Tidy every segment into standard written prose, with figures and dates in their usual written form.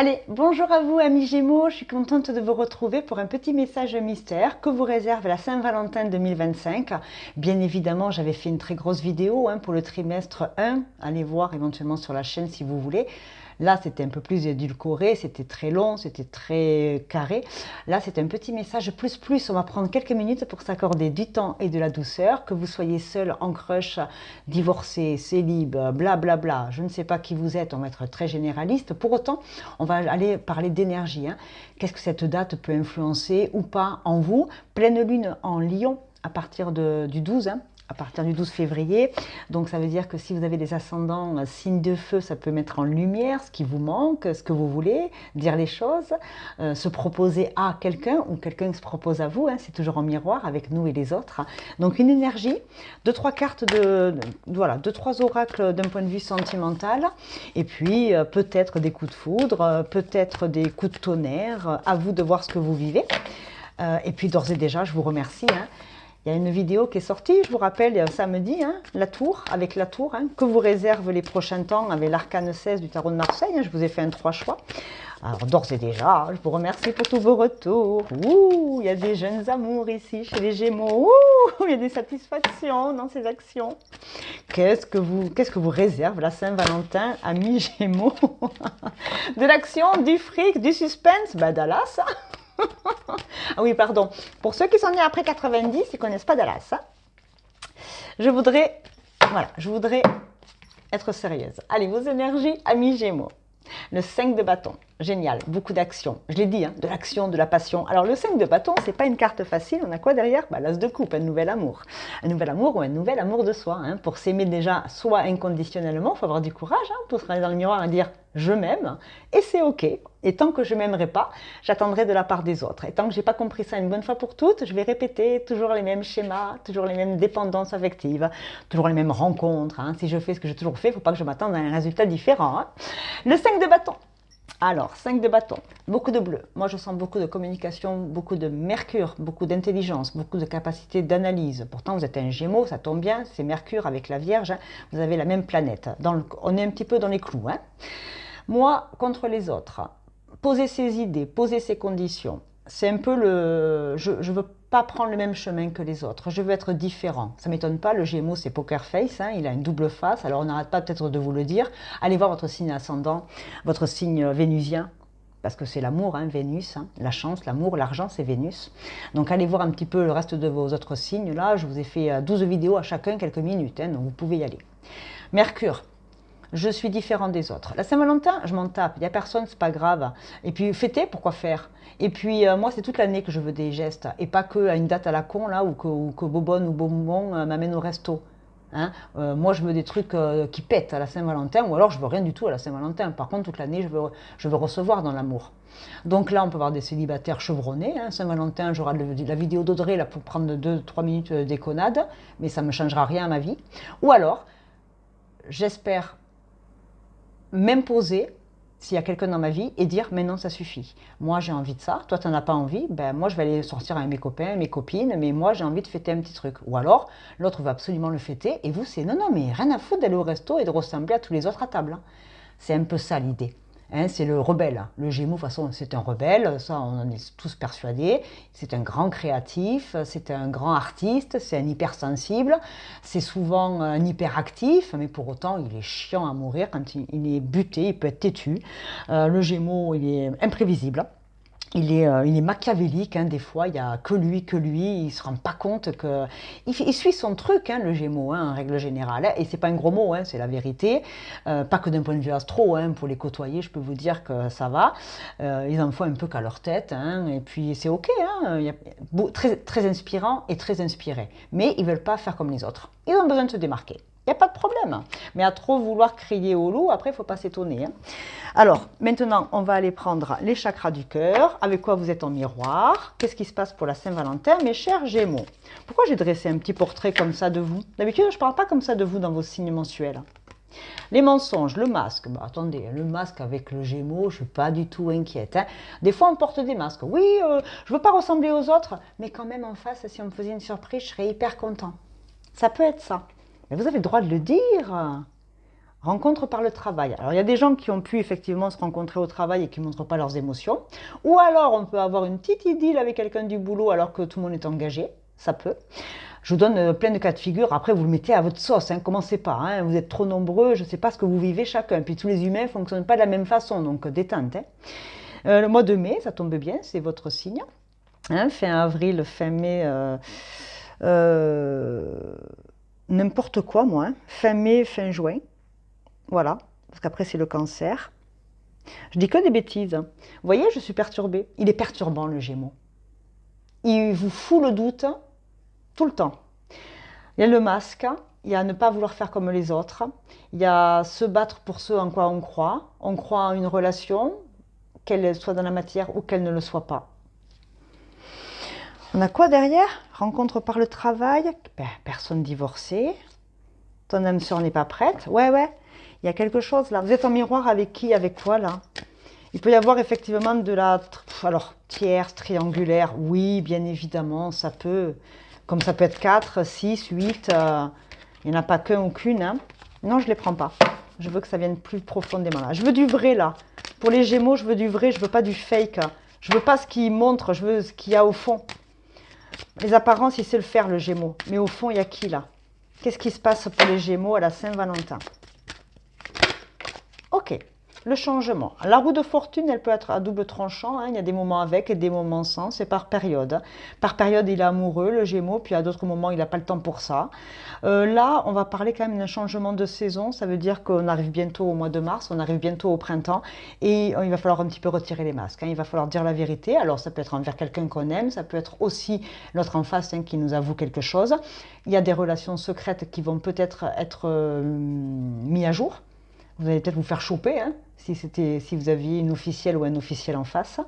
Allez, bonjour à vous amis Gémeaux, je suis contente de vous retrouver pour un petit message mystère que vous réserve la Saint-Valentin 2025. Bien évidemment, j'avais fait une très grosse vidéo pour le trimestre 1, allez voir éventuellement sur la chaîne si vous voulez. Là, c'était un peu plus édulcoré, c'était très long, c'était très carré. Là, c'est un petit message plus. On va prendre quelques minutes pour s'accorder du temps et de la douceur. Que vous soyez seul, en crush, divorcé, célib, blablabla, je ne sais pas qui vous êtes, on va être très généraliste. Pour autant, on va aller parler d'énergie. Qu'est-ce que cette date peut influencer ou pas en vous? Pleine lune en Lion à partir du 12, à partir du 12 février. Donc ça veut dire que si vous avez des ascendants signes de feu, ça peut mettre en lumière ce qui vous manque, ce que vous voulez, dire les choses, se proposer à quelqu'un ou quelqu'un se propose à vous. C'est toujours en miroir avec nous et les autres. Donc une énergie, deux, trois cartes voilà, deux, trois oracles d'un point de vue sentimental. Et puis peut-être des coups de foudre, peut-être des coups de tonnerre. À vous de voir ce que vous vivez. Et puis d'ores et déjà, je vous remercie. Il y a une vidéo qui est sortie, je vous rappelle, samedi, la tour, avec la tour, que vous réserve les prochains temps avec l'arcane 16 du tarot de Marseille. Je vous ai fait un 3 choix. Alors d'ores et déjà, je vous remercie pour tous vos retours. Ouh, il y a des jeunes amours ici chez les Gémeaux. Ouh, il y a des satisfactions dans ces actions. Qu'est-ce que vous réserve la Saint-Valentin, amis Gémeaux? De l'action, du fric, du suspense, Dallas. Ah oui, pardon. Pour ceux qui sont nés après 90, ils ne connaissent pas Dallas. Je voudrais être sérieuse. Allez, vos énergies, amis Gémeaux. Le 5 de bâton, génial, beaucoup d'action. Je l'ai dit, de l'action, de la passion. Alors le 5 de bâton, c'est pas une carte facile. On a quoi derrière? L'as de coupe, un nouvel amour. Un nouvel amour ou un nouvel amour de soi. Pour s'aimer déjà, soit inconditionnellement, il faut avoir du courage pour se regarder dans le miroir et dire « je m'aime » et c'est ok. Et tant que je ne m'aimerai pas, j'attendrai de la part des autres. Et tant que je n'ai pas compris ça une bonne fois pour toutes, je vais répéter toujours les mêmes schémas, toujours les mêmes dépendances affectives, toujours les mêmes rencontres. Si je fais ce que j'ai toujours fait, il ne faut pas que je m'attende à un résultat différent. Le 5 de bâton. Alors, 5 de bâton, beaucoup de bleu. Moi, je sens beaucoup de communication, beaucoup de mercure, beaucoup d'intelligence, beaucoup de capacité d'analyse. Pourtant, vous êtes un Gémeaux, ça tombe bien, c'est Mercure avec la Vierge. Vous avez la même planète. On est un petit peu dans les clous. Moi, contre les autres, poser ses idées, poser ses conditions. C'est un peu le... Je ne veux pas prendre le même chemin que les autres. Je veux être différent. Ça ne m'étonne pas, le Gémeaux, c'est poker face. Il a une double face. Alors, on n'arrête pas peut-être de vous le dire. Allez voir votre signe ascendant, votre signe vénusien. Parce que c'est l'amour, Vénus, la chance, l'amour, l'argent, c'est Vénus. Donc allez voir un petit peu le reste de vos autres signes. Là, je vous ai fait 12 vidéos à chacun, quelques minutes. Donc vous pouvez y aller. Mercure. Je suis différent des autres. La Saint-Valentin, je m'en tape. Il n'y a personne, c'est pas grave. Et puis, fêter, pourquoi faire? Et puis, moi, c'est toute l'année que je veux des gestes. Et pas qu'à une date à la con, là, ou que Bobonne ou Bonbon m'amène au resto. Moi, je veux des trucs qui pètent à la Saint-Valentin, ou alors je veux rien du tout à la Saint-Valentin. Par contre, toute l'année, je veux recevoir dans l'amour. Donc là, on peut avoir des célibataires chevronnés. Saint-Valentin, j'aurai la vidéo d'Audrey là, pour prendre 2-3 minutes de déconnade, mais ça ne me changera rien à ma vie. Ou alors, j'espère m'imposer s'il y a quelqu'un dans ma vie et dire mais non, ça suffit. Moi j'ai envie de ça, toi tu n'en as pas envie, moi je vais aller sortir avec mes copains, mes copines, mais moi j'ai envie de fêter un petit truc. Ou alors l'autre va absolument le fêter et vous c'est non mais rien à foutre d'aller au resto et de ressembler à tous les autres à table. C'est un peu ça l'idée. C'est le rebelle. Le Gémeaux, de toute façon, c'est un rebelle, ça on en est tous persuadés. C'est un grand créatif, c'est un grand artiste, c'est un hypersensible, c'est souvent un hyperactif, mais pour autant il est chiant à mourir quand il est buté, il peut être têtu. Le Gémeaux, il est imprévisible. Il est machiavélique, des fois, il n'y a que lui, il ne se rend pas compte que... Il suit son truc, le Gémeaux, en règle générale, et c'est pas un gros mot, c'est la vérité, pas que d'un point de vue astro, pour les côtoyer, je peux vous dire que ça va, ils en font un peu qu'à leur tête, et puis c'est ok, très, très inspirant et très inspiré, mais ils ne veulent pas faire comme les autres, ils ont besoin de se démarquer. Il n'y a pas de problème. Mais à trop vouloir crier au loup, après, il ne faut pas s'étonner. Alors, maintenant, on va aller prendre les chakras du cœur. Avec quoi vous êtes en miroir? Qu'est-ce qui se passe pour la Saint-Valentin, mes chers Gémeaux? Pourquoi j'ai dressé un petit portrait comme ça de vous? D'habitude, je ne parle pas comme ça de vous dans vos signes mensuels. Les mensonges, le masque. Attendez, le masque avec le Gémeaux, je ne suis pas du tout inquiète. Des fois, on porte des masques. Oui, je ne veux pas ressembler aux autres, mais quand même, en face, si on me faisait une surprise, je serais hyper content. Ça peut être ça. Mais vous avez le droit de le dire. Rencontre par le travail. Alors, il y a des gens qui ont pu effectivement se rencontrer au travail et qui ne montrent pas leurs émotions. Ou alors, on peut avoir une petite idylle avec quelqu'un du boulot alors que tout le monde est engagé. Ça peut. Je vous donne plein de cas de figure. Après, vous le mettez à votre sauce. Commencez pas. Vous êtes trop nombreux. Je ne sais pas ce que vous vivez chacun. Puis tous les humains ne fonctionnent pas de la même façon. Donc, détente. Le mois de mai, ça tombe bien. C'est votre signe. Fin avril, fin mai... n'importe quoi, moi. Fin mai, fin juin. Voilà, parce qu'après c'est le cancer. Je dis que des bêtises. Vous voyez, je suis perturbée. Il est perturbant le Gémeaux. Il vous fout le doute tout le temps. Il y a le masque, il y a ne pas vouloir faire comme les autres, il y a se battre pour ce en quoi on croit. On croit en une relation, qu'elle soit dans la matière ou qu'elle ne le soit pas. On a quoi derrière? Rencontre par le travail, personne divorcée. Ton âme sœur n'est pas prête. Ouais. Il y a quelque chose là. Vous êtes en miroir avec qui? Avec quoi là? Il peut y avoir effectivement de la... Alors, tierce, triangulaire, oui, bien évidemment, ça peut. Comme ça peut être 4, 6, 8. Il n'y en a pas qu'un ou qu'une. Non, je ne les prends pas. Je veux que ça vienne plus profondément là. Je veux du vrai là. Pour les Gémeaux, je veux du vrai, je ne veux pas du fake. Je ne veux pas ce qui montre, je veux ce qu'il y a au fond. Les apparences, il sait le faire le Gémeaux. Mais au fond, il y a qui là? Qu'est-ce qui se passe pour les Gémeaux à la Saint-Valentin? Ok, le changement. La roue de fortune, elle peut être à double tranchant. Il y a des moments avec et des moments sans. C'est par période. Par période, il est amoureux, le Gémeaux. Puis à d'autres moments, il n'a pas le temps pour ça. Là, on va parler quand même d'un changement de saison. Ça veut dire qu'on arrive bientôt au mois de mars. On arrive bientôt au printemps. Et il va falloir un petit peu retirer les masques. Il va falloir dire la vérité. Alors, ça peut être envers quelqu'un qu'on aime. Ça peut être aussi l'autre en face qui nous avoue quelque chose. Il y a des relations secrètes qui vont peut-être être mises à jour. Vous allez peut-être vous faire choper si vous aviez une officielle ou un officiel en face.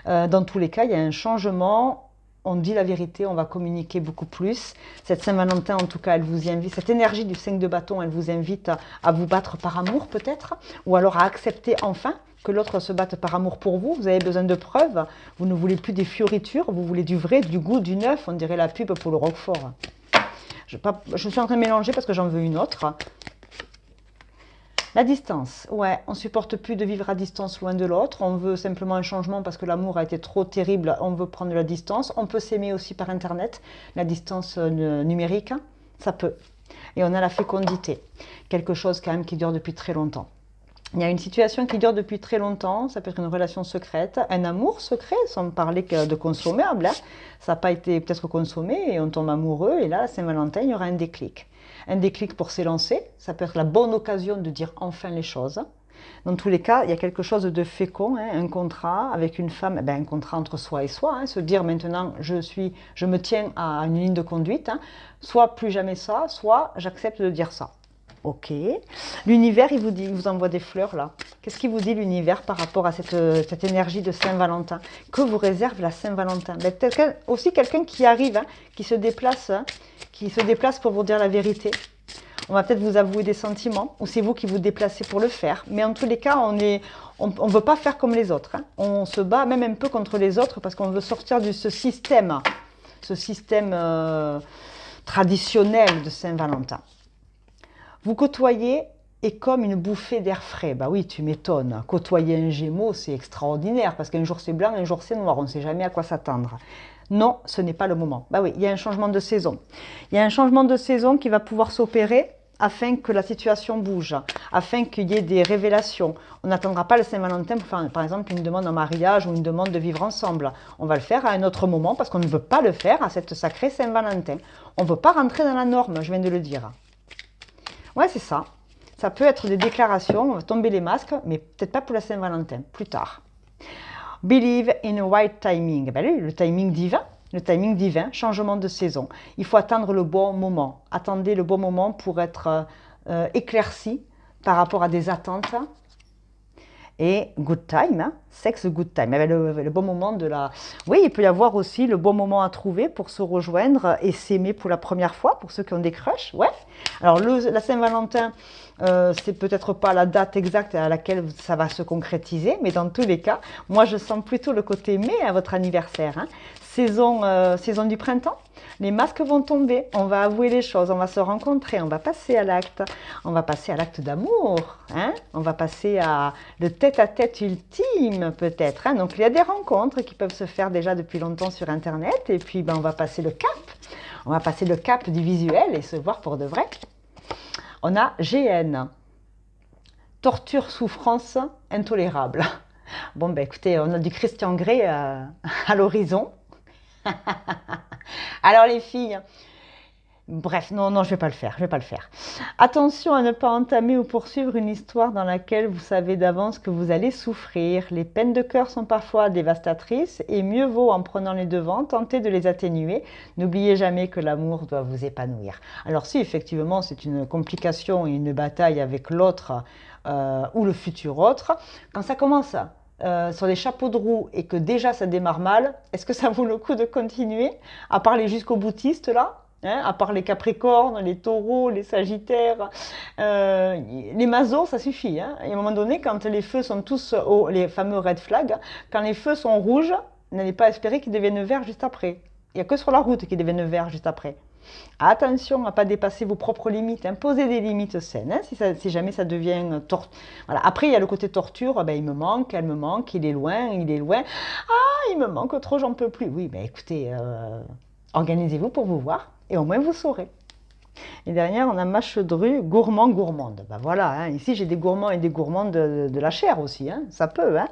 Dans tous les cas, il y a un changement. On dit la vérité, on va communiquer beaucoup plus. Cette Saint-Valentin, en tout cas, elle vous invite, cette énergie du 5 de bâton, elle vous invite à vous battre par amour peut-être, ou alors à accepter enfin que l'autre se batte par amour pour vous. Vous avez besoin de preuves. Vous ne voulez plus des fioritures, vous voulez du vrai, du goût, du neuf. On dirait la pub pour le Roquefort. Je suis en train de mélanger parce que j'en veux une autre. La distance, ouais, on ne supporte plus de vivre à distance loin de l'autre, on veut simplement un changement parce que l'amour a été trop terrible, on veut prendre la distance. On peut s'aimer aussi par internet, la distance numérique, ça peut. Et on a la fécondité, quelque chose quand même qui dure depuis très longtemps. Il y a une situation qui dure depuis très longtemps, ça peut être une relation secrète, un amour secret, sans parler de consommable. Ça n'a pas été peut-être consommé et on tombe amoureux et là, à Saint-Valentin, il y aura un déclic. Un déclic pour s'élancer, ça peut être la bonne occasion de dire enfin les choses. Dans tous les cas, il y a quelque chose de fécond, un contrat avec une femme, un contrat entre soi et soi, se dire maintenant je me tiens à une ligne de conduite, soit plus jamais ça, soit j'accepte de dire ça. Ok. L'univers, il vous envoie des fleurs là. Qu'est-ce qu'il vous dit l'univers par rapport à cette énergie de Saint-Valentin? Que vous réserve la Saint-Valentin? Peut-être aussi quelqu'un qui arrive, qui se déplace pour vous dire la vérité. On va peut-être vous avouer des sentiments, ou c'est vous qui vous déplacez pour le faire. Mais en tous les cas, on ne veut pas faire comme les autres. On se bat même un peu contre les autres parce qu'on veut sortir de ce système traditionnel de Saint-Valentin. Vous côtoyez est comme une bouffée d'air frais. Bah oui, tu m'étonnes. Côtoyer un Gémeaux, c'est extraordinaire parce qu'un jour c'est blanc, un jour c'est noir. On ne sait jamais à quoi s'attendre. Non, ce n'est pas le moment. Bah oui, il y a un changement de saison. Il y a un changement de saison qui va pouvoir s'opérer afin que la situation bouge, afin qu'il y ait des révélations. On n'attendra pas le Saint-Valentin pour faire, par exemple, une demande en mariage ou une demande de vivre ensemble. On va le faire à un autre moment parce qu'on ne veut pas le faire à cette sacrée Saint-Valentin. On ne veut pas rentrer dans la norme, je viens de le dire. Ouais, c'est ça. Ça peut être des déclarations, on va tomber les masques, mais peut-être pas pour la Saint-Valentin, plus tard. Believe in a right timing. Ben, le timing divin, changement de saison. Il faut attendre le bon moment. Attendez le bon moment pour être éclairci par rapport à des attentes. Et good time, sex good time. Le bon moment de la... Oui, il peut y avoir aussi le bon moment à trouver pour se rejoindre et s'aimer pour la première fois, pour ceux qui ont des crushs. Ouais. Alors, la Saint-Valentin, c'est peut-être pas la date exacte à laquelle ça va se concrétiser, mais dans tous les cas, moi je sens plutôt le côté mai à votre anniversaire, hein. Saison du printemps, les masques vont tomber, on va avouer les choses, on va se rencontrer, on va passer à l'acte d'amour, hein. On va passer à le tête-à-tête ultime peut-être, hein. Donc il y a des rencontres qui peuvent se faire déjà depuis longtemps sur Internet, et puis ben, on va passer le cap du visuel et se voir pour de vrai. On a GN, torture, souffrance, intolérable. Bon, ben écoutez, on a du Christian Grey à l'horizon. Alors les filles, bref, non, je vais pas le faire. Attention à ne pas entamer ou poursuivre une histoire dans laquelle vous savez d'avance que vous allez souffrir. Les peines de cœur sont parfois dévastatrices et mieux vaut, en prenant les devants, tenter de les atténuer. N'oubliez jamais que l'amour doit vous épanouir. Alors si effectivement c'est une complication et une bataille avec l'autre ou le futur autre, quand ça commence sur des chapeaux de roue et que déjà ça démarre mal, est-ce que ça vaut le coup de continuer, à part les jusqu'au boutistes là? Hein, à part les capricornes, les taureaux, les sagittaires, les masos, ça suffit. Hein. Et à un moment donné, quand les feux sont tous, les fameux red flags, quand les feux sont rouges, n'allez pas espérer qu'ils deviennent verts juste après. Il n'y a que sur la route qu'ils deviennent verts juste après. Attention à ne pas dépasser vos propres limites, hein. Posez des limites saines, hein, si jamais ça devient voilà. Après, il y a le côté torture, ben, il me manque, elle me manque, il est loin. Ah, il me manque trop, j'en peux plus. Oui, ben écoutez, organisez-vous pour vous voir. Et au moins vous saurez. Et derrière, on a Machedru, gourmand, gourmande. Ben voilà, hein, ici j'ai des gourmands et des gourmandes de la chair aussi, hein, ça peut. Hein.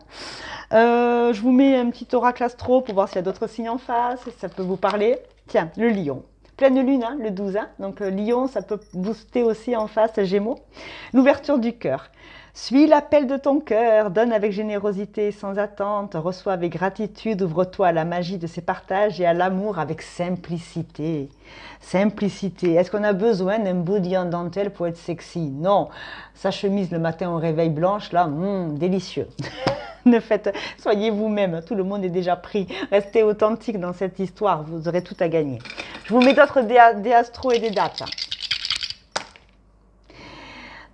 Je vous mets un petit oracle astro pour voir s'il y a d'autres signes en face, si ça peut vous parler. Tiens, le lion. Pleine lune, hein, le 12, hein, donc lion, ça peut booster aussi en face, Gémeaux. L'ouverture du cœur. Suis l'appel de ton cœur, donne avec générosité, sans attente, reçois avec gratitude, ouvre-toi à la magie de ces partages et à l'amour avec simplicité. Simplicité. Est-ce qu'on a besoin d'un body en dentelle pour être sexy? Non. Sa chemise le matin au réveil blanche, là, délicieux. Soyez vous-même, tout le monde est déjà pris. Restez authentique dans cette histoire, vous aurez tout à gagner. Je vous mets d'autres des astros et des dates.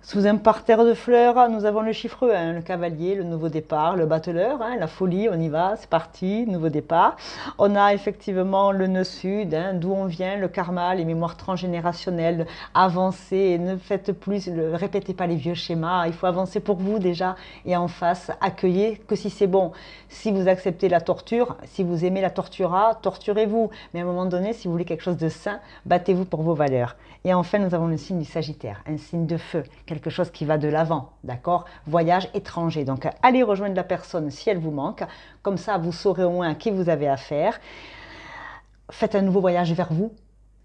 Sous un parterre de fleurs, nous avons le chiffre 1, le cavalier, le nouveau départ, le battleur, hein, la folie, on y va, c'est parti, nouveau départ. On a effectivement le nœud sud, hein, d'où on vient, le karma, les mémoires transgénérationnelles, avancez, ne faites plus, répétez pas les vieux schémas, il faut avancer pour vous déjà, et en face, accueillez que si c'est bon. Si vous acceptez la torture, si vous aimez la tortura, torturez-vous, mais à un moment donné, si vous voulez quelque chose de sain, battez-vous pour vos valeurs. Et enfin, nous avons le signe du Sagittaire, un signe de feu, quelque chose qui va de l'avant, d'accord? Voyage étranger, donc allez rejoindre la personne si elle vous manque, comme ça vous saurez au moins à qui vous avez affaire. Faites un nouveau voyage vers vous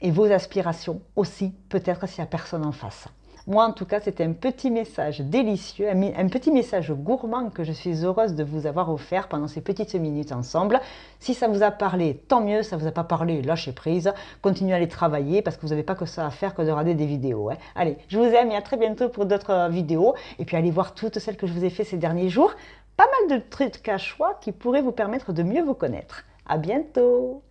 et vos aspirations aussi, peut-être s'il n'y a personne en face. Moi, en tout cas, c'était un petit message délicieux, un petit message gourmand que je suis heureuse de vous avoir offert pendant ces petites minutes ensemble. Si ça vous a parlé, tant mieux. Ça ne vous a pas parlé, lâchez prise. Continuez à les travailler parce que vous n'avez pas que ça à faire que de regarder des vidéos. Hein. Allez, je vous aime et à très bientôt pour d'autres vidéos. Et puis allez voir toutes celles que je vous ai fait ces derniers jours. Pas mal de trucs à choix qui pourraient vous permettre de mieux vous connaître. À bientôt!